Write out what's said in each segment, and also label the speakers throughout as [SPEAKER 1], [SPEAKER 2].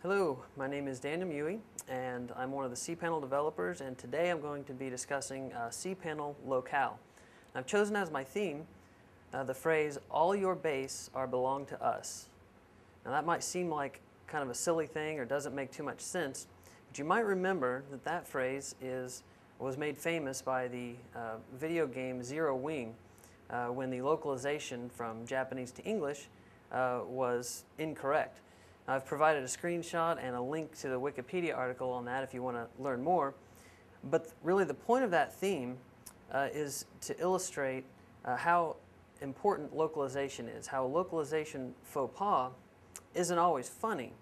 [SPEAKER 1] Hello, my name is Daniel Mewey, and I'm one of the cPanel developers, and today I'm going to be discussing cPanel Locale. I've chosen as my theme the phrase, "all your base are belong to us." Now that might seem like kind of a silly thing or doesn't make too much sense, but you might remember that that phrase was made famous by the video game Zero Wing when the localization from Japanese to English was incorrect. I've provided a screenshot and a link to the Wikipedia article on that if you want to learn more. But really the point of that theme is to illustrate how important localization is, how localization faux pas isn't always funny.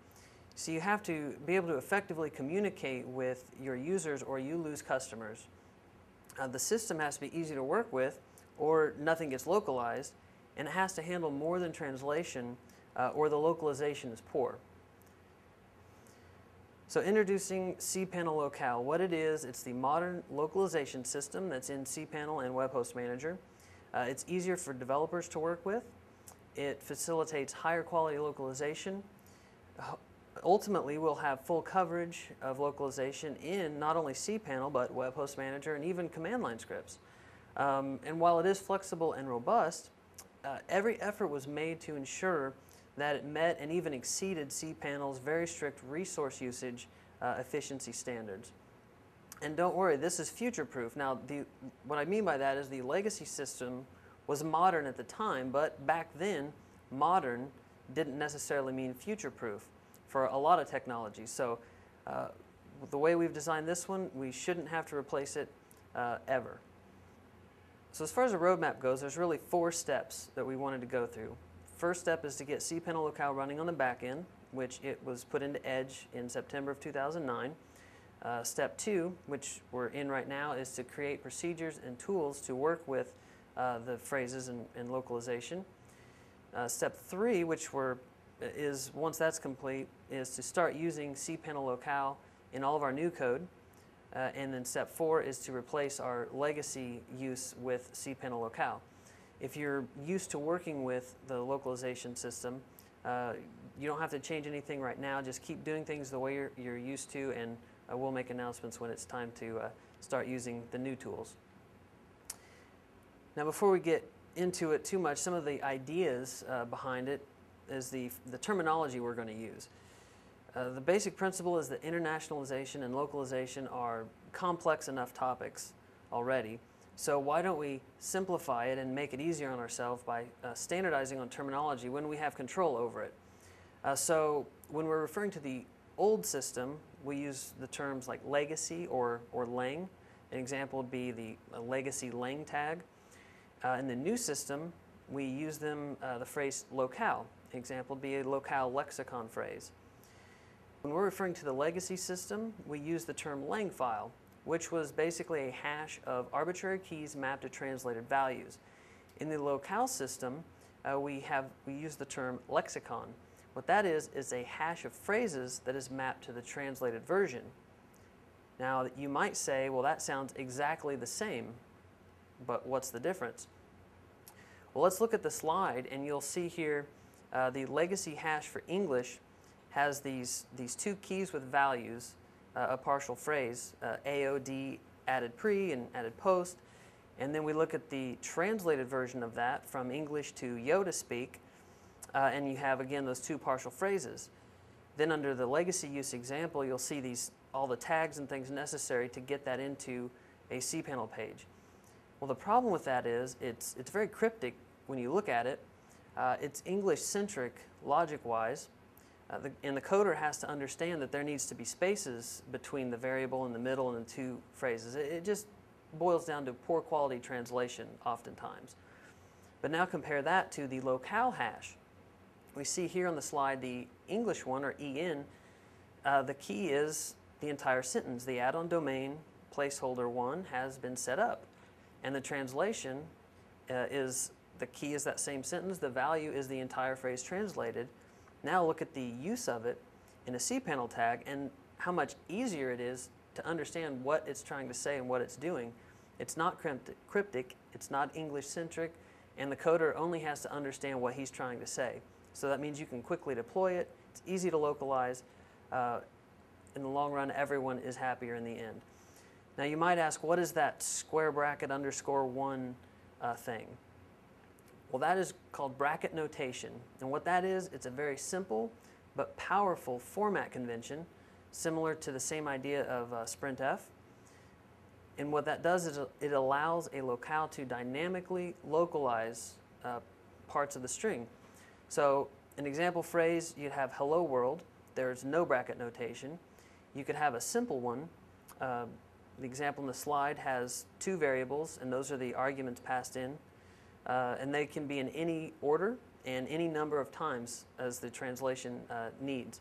[SPEAKER 1] So you have to be able to effectively communicate with your users or you lose customers. The system has to be easy to work with or nothing gets localized, and it has to handle more than translation or the localization is poor. So introducing cPanel Locale. What it is, it's the modern localization system that's in cPanel and Web Host Manager. It's easier for developers to work with. It facilitates higher quality localization. Ultimately, we'll have full coverage of localization in not only cPanel, but Web Host Manager and even command line scripts. And while it is flexible and robust, every effort was made to ensure that it met and even exceeded cPanel's very strict resource usage efficiency standards. And don't worry, this is future-proof. Now, what I mean by that is the legacy system was modern at the time, but back then, modern didn't necessarily mean future-proof for a lot of technologies. So the way we've designed this one, we shouldn't have to replace it ever. So as far as the roadmap goes, there's really 4 steps that we wanted to go through. First step is to get cPanel Locale running on the back end, which it was put into Edge in September of 2009. Step 2, which we're in right now, is to create procedures and tools to work with the phrases and localization. Step 3, which once that's complete, is to start using cPanel Locale in all of our new code. And then step 4 is to replace our legacy use with cPanel Locale. If you're used to working with the localization system, you don't have to change anything right now. Just keep doing things the way you're used to, and we'll make announcements when it's time to start using the new tools. Now, before we get into it too much, some of the ideas behind it is the terminology we're going to use. The basic principle is that internationalization and localization are complex enough topics already. So why don't we simplify it and make it easier on ourselves by standardizing on terminology when we have control over it? So when we're referring to the old system, we use the terms like legacy or lang. An example would be the legacy lang tag. In the new system, we use the phrase locale. An example would be a locale lexicon phrase. When we're referring to the legacy system, we use the term lang file, which was basically a hash of arbitrary keys mapped to translated values. In the locale system, we use the term lexicon. What that is a hash of phrases that is mapped to the translated version. Now, you might say, well, that sounds exactly the same, but what's the difference? Well, let's look at the slide, and you'll see here the legacy hash for English has these 2 keys with values, a partial phrase, AOD added pre and added post, and then we look at the translated version of that from English to Yoda speak, and you have again those 2 partial phrases. Then under the legacy use example, you'll see all the tags and things necessary to get that into a cPanel page. Well, the problem with that is it's very cryptic when you look at it. It's English-centric logic-wise. And the coder has to understand that there needs to be spaces between the variable in the middle and the 2 phrases. It just boils down to poor quality translation oftentimes. But now compare that to the locale hash. We see here on the slide the English one, or EN. The key is the entire sentence. The add-on domain placeholder 1 has been set up. And the translation the key is that same sentence. The value is the entire phrase translated. Now look at the use of it in a cPanel tag and how much easier it is to understand what it's trying to say and what it's doing. It's not cryptic, it's not English-centric, and the coder only has to understand what he's trying to say. So that means you can quickly deploy it, it's easy to localize, in the long run, everyone is happier in the end. Now you might ask, what is that square bracket underscore 1 thing? Well, that is called bracket notation. And what that is, it's a very simple but powerful format convention, similar to the same idea of sprintf. And what that does is it allows a locale to dynamically localize parts of the string. So an example phrase, you'd have hello world. There's no bracket notation. You could have a simple one. The example in the slide has 2 variables, and those are the arguments passed in. And they can be in any order and any number of times as the translation needs.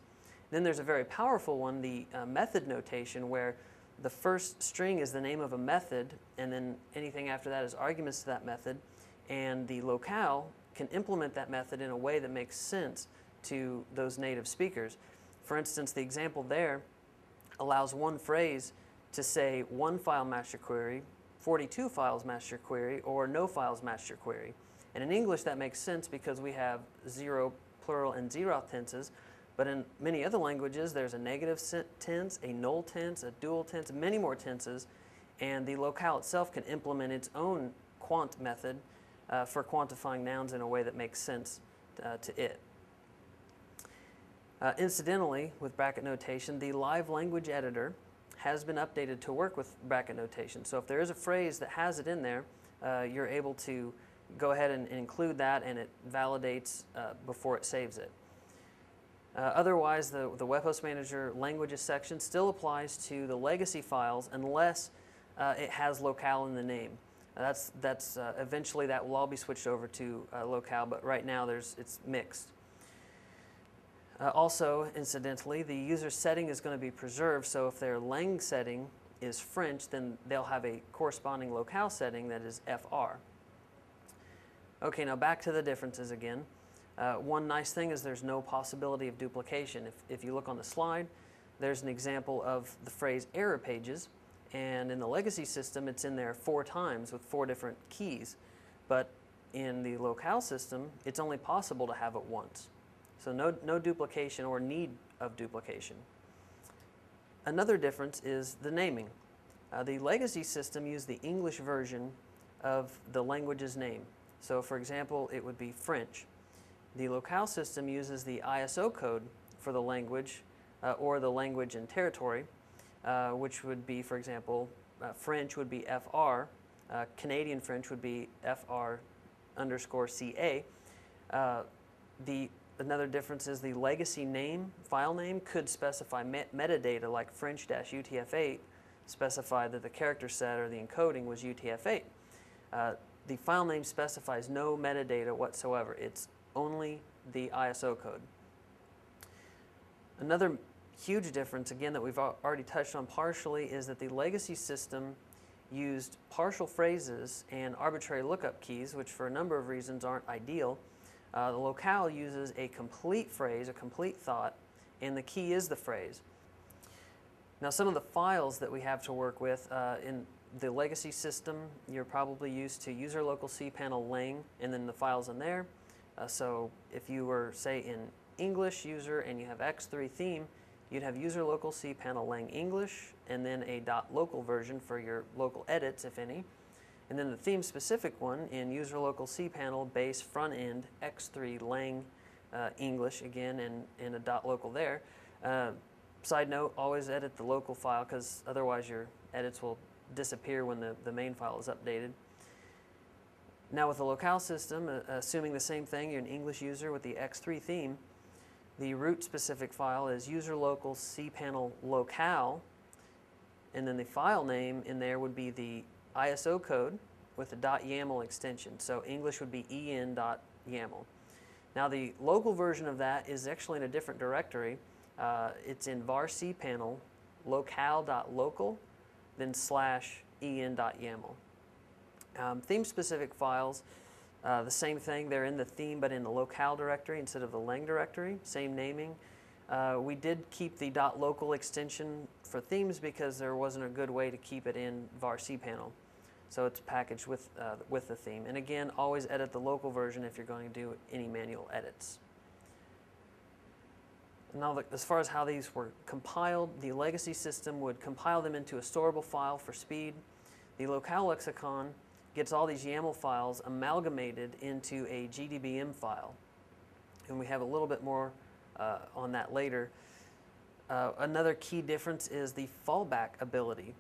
[SPEAKER 1] Then there's a very powerful one, the method notation, where the first string is the name of a method, and then anything after that is arguments to that method, and the locale can implement that method in a way that makes sense to those native speakers. For instance, the example there allows one phrase to say one file match your query, 42 files match your query, or no files match your query. And in English that makes sense because we have 0 plural and zeroth tenses, but in many other languages there's a negative tense, a null tense, a dual tense, many more tenses, and the locale itself can implement its own quant method for quantifying nouns in a way that makes sense to it. Incidentally, with bracket notation, the live language editor has been updated to work with bracket notation. So if there is a phrase that has it in there, you're able to go ahead and include that, and it validates before it saves it. Otherwise, the Web Host Manager languages section still applies to the legacy files unless it has locale in the name. Eventually that will all be switched over to locale, but right now it's mixed. Also, incidentally, the user setting is going to be preserved, so if their lang setting is French, then they'll have a corresponding locale setting that is FR. Okay, now back to the differences again. One nice thing is there's no possibility of duplication. If you look on the slide, there's an example of the phrase error pages, and in the legacy system it's in there 4 times with 4 different keys, but in the locale system it's only possible to have it once. So no duplication or need of duplication. Another difference is the naming. The legacy system used the English version of the language's name. So for example, it would be French. The locale system uses the ISO code for the language or the language and territory, which would be, for example, French would be FR, Canadian French would be FR_CA. Another difference is the legacy name, file name, could specify metadata like French-UTF-8, specify that the character set or the encoding was UTF-8. The file name specifies no metadata whatsoever. It's only the ISO code. Another huge difference, again, that we've already touched on partially, is that the legacy system used partial phrases and arbitrary lookup keys, which for a number of reasons aren't ideal. The locale uses a complete phrase, a complete thought, and the key is the phrase. Now, some of the files that we have to work with in the legacy system, you're probably used to user local cPanel lang, and then the files in there. So if you were, say, in English user and you have x3 theme, you'd have user local cPanel lang English, and then a .local version for your local edits, if any. And then the theme specific one in user local cPanel base front end x3 lang English again, and a .local there. Side note, always edit the local file because otherwise your edits will disappear when the main file is updated. Now with the locale system, assuming the same thing, you're an English user with the x3 theme, the root specific file is user local cPanel locale, and then the file name in there would be the ISO code with the .yaml extension. So English would be en.yaml. Now the local version of that is actually in a different directory. It's in var cPanel locale.local then /en.yaml. Theme specific files, the same thing, they're in the theme but in the locale directory instead of the lang directory, same naming. We did keep the .local extension for themes because there wasn't a good way to keep it in var cPanel. So it's packaged with the theme. And again, always edit the local version if you're going to do any manual edits. Now, as far as how these were compiled, the legacy system would compile them into a storable file for speed. The Locale lexicon gets all these YAML files amalgamated into a GDBM file. And we have a little bit more on that later. Another key difference is the fallback ability.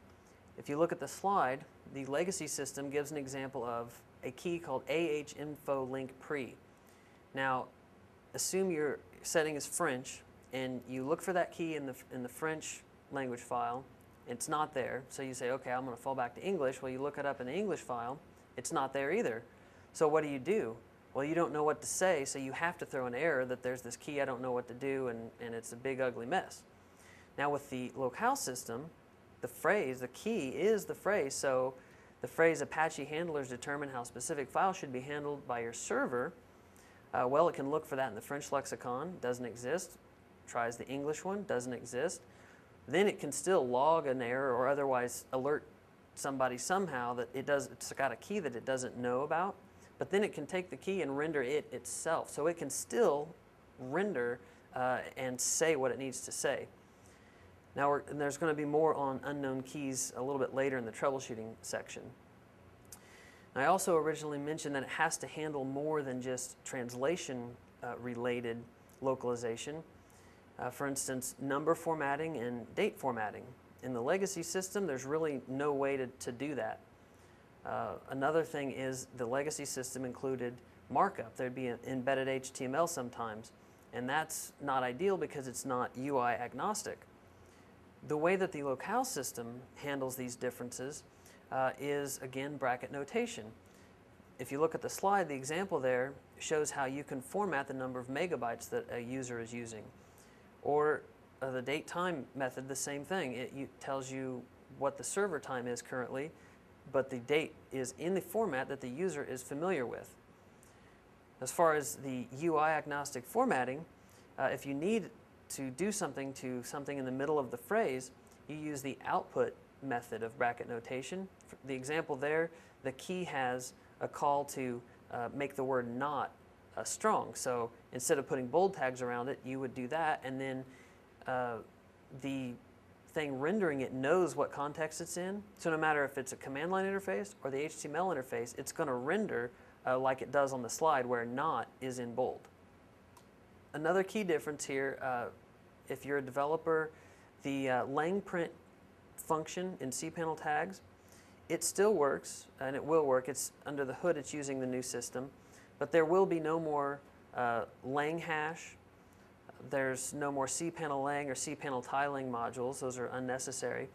[SPEAKER 1] If you look at the slide, the legacy system gives an example of a key called AHInfoLinkPre. Now, assume your setting is French, and you look for that key in the French language file. It's not there, so you say, okay, I'm going to fall back to English. Well, you look it up in the English file. It's not there either. So what do? Well, you don't know what to say, so you have to throw an error that there's this key, I don't know what to do, and it's a big, ugly mess. Now, with the Locale system, the key is the phrase, so the phrase Apache handlers determine how specific files should be handled by your server. Well, it can look for that in the French lexicon, doesn't exist. Tries the English one, doesn't exist. Then it can still log an error or otherwise alert somebody somehow that it's got a key that it doesn't know about. But then it can take the key and render it itself. So it can still render and say what it needs to say. Now, and there's going to be more on unknown keys a little bit later in the troubleshooting section. I also originally mentioned that it has to handle more than just translation-related localization. For instance, number formatting and date formatting. In the legacy system, there's really no way to do that. Another thing is the legacy system included markup. There'd be an embedded HTML sometimes, and that's not ideal because it's not UI agnostic. The way that the Locale system handles these differences is, again, bracket notation. If you look at the slide, the example there shows how you can format the number of megabytes that a user is using. Or the date time method, the same thing. It tells you what the server time is currently, but the date is in the format that the user is familiar with. As far as the UI agnostic formatting, if you need to do something to something in the middle of the phrase, you use the output method of bracket notation. For the example there, the key has a call to make the word not strong. So instead of putting bold tags around it, you would do that, and then the thing rendering it knows what context it's in. So no matter if it's a command line interface or the HTML interface, it's going to render like it does on the slide where not is in bold. Another key difference here, if you're a developer, the lang print function in cPanel tags, it still works, and it will work. It's under the hood, it's using the new system. But there will be no more lang hash. There's no more cPanel lang or cPanel tiling modules. Those are unnecessary.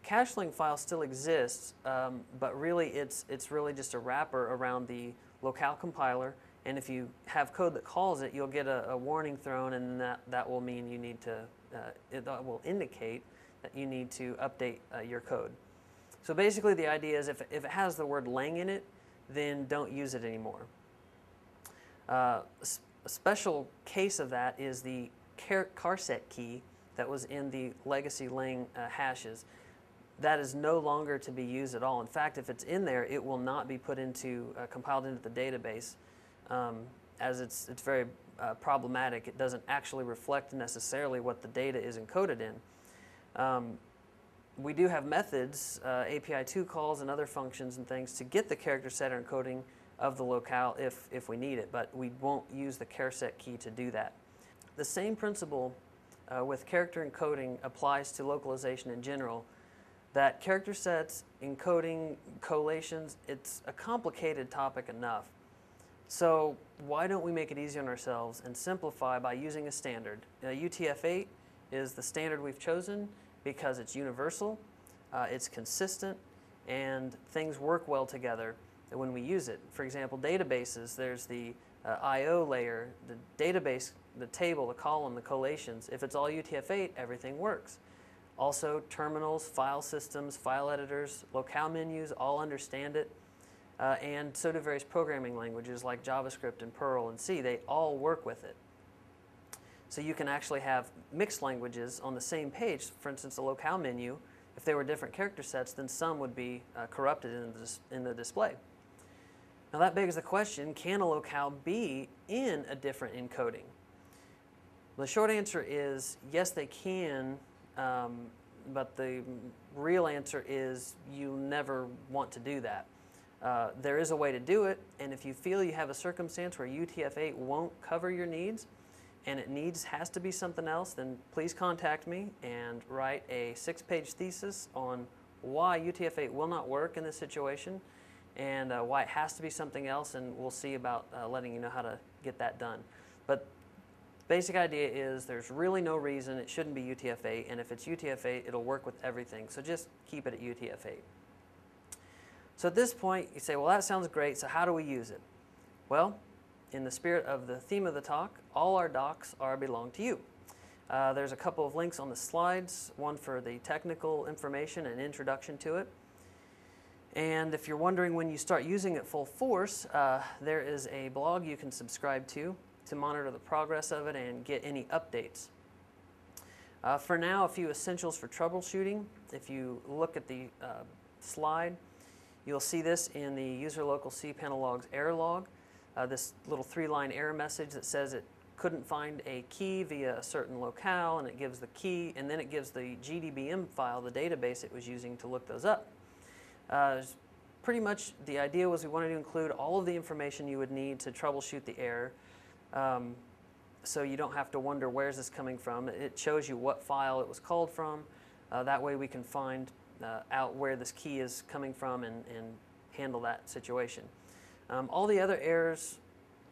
[SPEAKER 1] Cacheling file still exists, but really it's really just a wrapper around the Locale compiler. And if you have code that calls it, you'll get a warning thrown, and that will mean you need to, it will indicate that you need to update your code. So basically the idea is if it has the word lang in it, then don't use it anymore. A special case of that is the charset key that was in the legacy lang hashes. That is no longer to be used at all. In fact, if it's in there, it will not be put into, compiled into the database, as it's very problematic. It doesn't actually reflect necessarily what the data is encoded in. We do have methods, API2 calls and other functions and things to get the character setter encoding of the Locale if we need it, but we won't use the charset key to do that. The same principle with character encoding applies to localization in general. That character sets, encoding, collations, it's a complicated topic enough. So why don't we make it easy on ourselves and simplify by using a standard? UTF-8 is the standard we've chosen because it's universal, it's consistent, and things work well together when we use it. For example, databases, there's the I/O layer, the database, the table, the column, the collations. If it's all UTF-8, everything works. Also, terminals, file systems, file editors, locale menus all understand it, and so do various programming languages like JavaScript and Perl and C. They all work with it. So you can actually have mixed languages on the same page. For instance, the locale menu, if they were different character sets, then some would be corrupted in the display. Now that begs the question, can a locale be in a different encoding? The short answer is yes, they can, but the real answer is you never want to do that. There is a way to do it, and if you feel you have a circumstance where UTF-8 won't cover your needs, and it has to be something else, then please contact me and write a 6-page thesis on why UTF-8 will not work in this situation and why it has to be something else, and we'll see about letting you know how to get that done. But basic idea is there's really no reason it shouldn't be UTF-8, and if it's UTF-8, it'll work with everything, so just keep it at UTF-8. So at this point, you say, well, that sounds great, so how do we use it? Well, in the spirit of the theme of the talk, all our docs belong to you. There's a couple of links on the slides, one for the technical information and introduction to it. And if you're wondering when you start using it full force, there is a blog you can subscribe to monitor the progress of it and get any updates. For now, a few essentials for troubleshooting. If you look at the slide, you'll see this in the user local cPanel logs error log. This little 3-line error message that says it couldn't find a key via a certain locale, and it gives the key, and then it gives the GDBM file, the database it was using to look those up. Pretty much the idea was we wanted to include all of the information you would need to troubleshoot the error, so you don't have to wonder where's this coming from. It shows you what file it was called from. That way we can find out where this key is coming from and handle that situation. All the other errors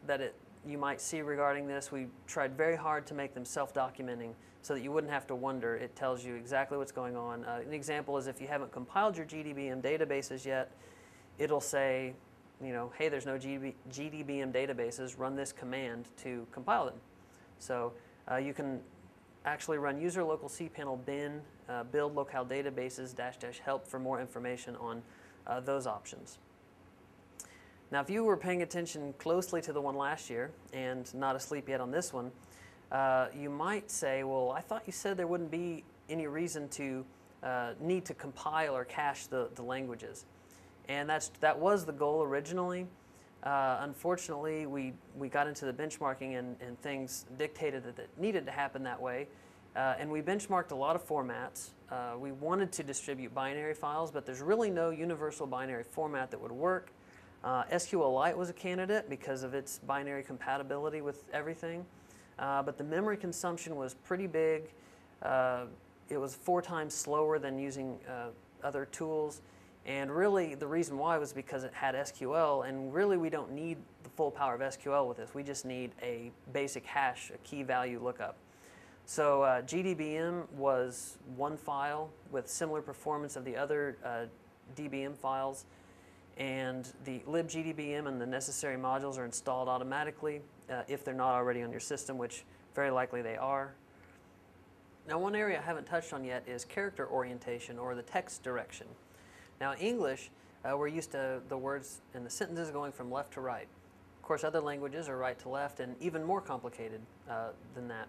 [SPEAKER 1] that you might see regarding this, we tried very hard to make them self-documenting so that you wouldn't have to wonder. It tells you exactly what's going on. An example is if you haven't compiled your GDBM databases yet, it'll say, you know, hey, there's no GDBM databases, run this command to compile them. So you can actually run user local cPanel bin build locale databases -- help for more information on those options. Now, if you were paying attention closely to the one last year and not asleep yet on this one, you might say, well, I thought you said there wouldn't be any reason to need to compile or cache the languages. And that was the goal originally. Unfortunately, we got into the benchmarking and things dictated that it needed to happen that way. And we benchmarked a lot of formats. We wanted to distribute binary files, but there's really no universal binary format that would work. SQLite was a candidate because of its binary compatibility with everything, but the memory consumption was pretty big. It was 4 times slower than using other tools, and really the reason why was because it had SQL, and really we don't need the full power of SQL with this. We just need a basic hash, a key value lookup. So GDBM was one file with similar performance of the other DBM files, and the libgdbm and the necessary modules are installed automatically if they're not already on your system, which very likely they are. Now, one area I haven't touched on yet is character orientation, or the text direction. Now, in English, we're used to the words and the sentences going from left to right. Of course, other languages are right to left and even more complicated than that.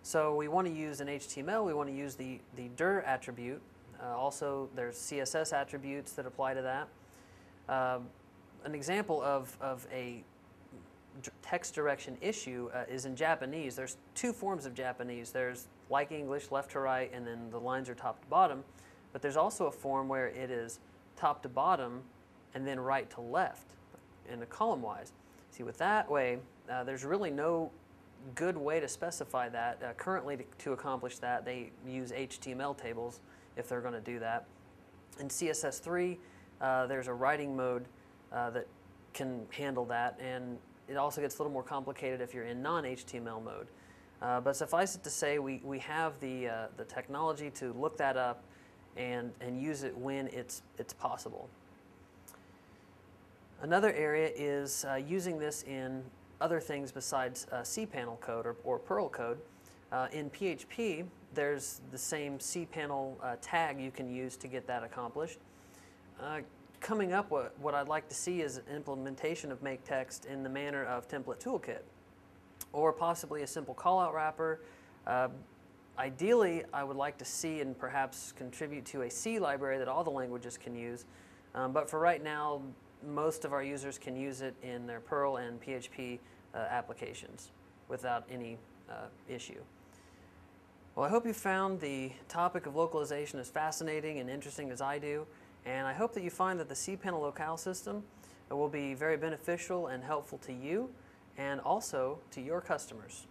[SPEAKER 1] So we want to use in HTML, we want to use the dir attribute. Also, there's CSS attributes that apply to that. An example of a text direction issue is in Japanese. There's 2 forms of Japanese. There's like English, left to right, and then the lines are top to bottom. But there's also a form where it is top to bottom and then right to left in a column-wise. See, with that way, there's really no good way to specify that. Currently, to accomplish that, they use HTML tables if they're going to do that. In CSS3, there's a writing mode that can handle that, and it also gets a little more complicated if you're in non-HTML mode. But suffice it to say, we have the technology to look that up and use it when it's possible. Another area is using this in other things besides cPanel code or Perl code. In PHP, there's the same cPanel tag you can use to get that accomplished. Coming up, what I'd like to see is an implementation of make text in the manner of template toolkit, or possibly a simple callout wrapper. Ideally, I would like to see and perhaps contribute to a C library that all the languages can use. But for right now, most of our users can use it in their Perl and PHP applications. without any issue. Well, I hope you found the topic of localization as fascinating and interesting as I do, and I hope that you find that the cPanel Locale system will be very beneficial and helpful to you and also to your customers.